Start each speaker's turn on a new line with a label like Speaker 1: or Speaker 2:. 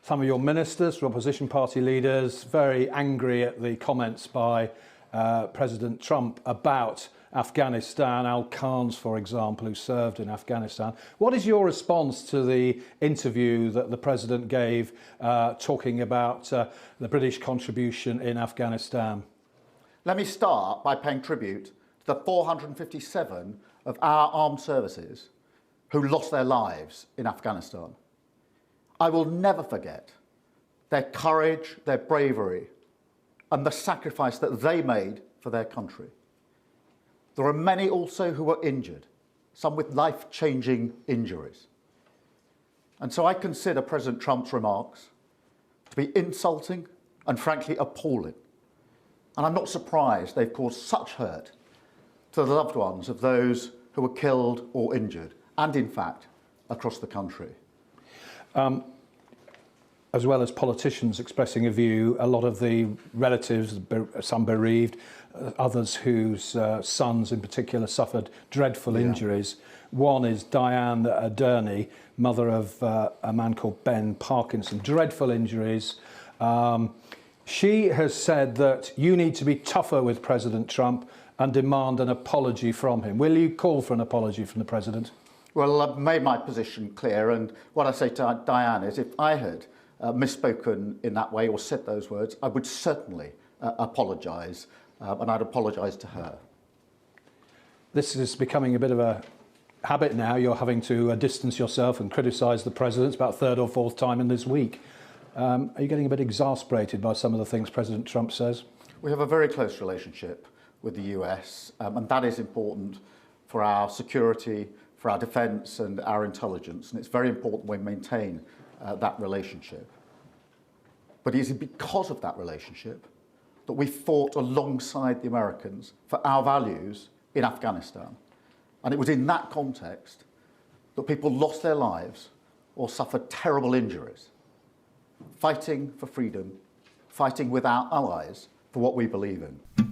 Speaker 1: Some of your ministers, from opposition party leaders, very angry at the comments by President Trump about Afghanistan, Al Khan's, for example, who served in Afghanistan. What is your response to the interview that the President gave talking about the British contribution in Afghanistan?
Speaker 2: Let me start by paying tribute to the 457 of our armed services who lost their lives in Afghanistan. I will never forget their courage, their bravery, and the sacrifice that they made for their country. There are many also who were injured, some with life-changing injuries. And so I consider President Trump's remarks to be insulting and frankly appalling. And I'm not surprised they've caused such hurt to the loved ones of those who were killed or injured, and in fact, across the country.
Speaker 1: As well as politicians expressing a view, a lot of the relatives, some bereaved, others whose sons in particular suffered dreadful injuries. One is Diane Durney, mother of a man called Ben Parkinson, dreadful injuries. She has said that you need to be tougher with President Trump and demand an apology from him. Will you call for an apology from the President?
Speaker 2: Well, I've made my position clear, and what I say to Diane is if I had misspoken in that way or said those words, I would certainly apologise, and I'd apologise to her.
Speaker 1: This is becoming a bit of a habit now. You're having to distance yourself and criticise the President. It's about third or fourth time in this week. Are you getting a bit exasperated by some of the things President Trump says? We
Speaker 2: have a very close relationship with the US, and that is important for our security, for our defence and our intelligence, and it's very important we maintain that relationship. But it is because of that relationship that we fought alongside the Americans for our values in Afghanistan. And it was in that context that people lost their lives or suffered terrible injuries, fighting for freedom, fighting with our allies for what we believe in.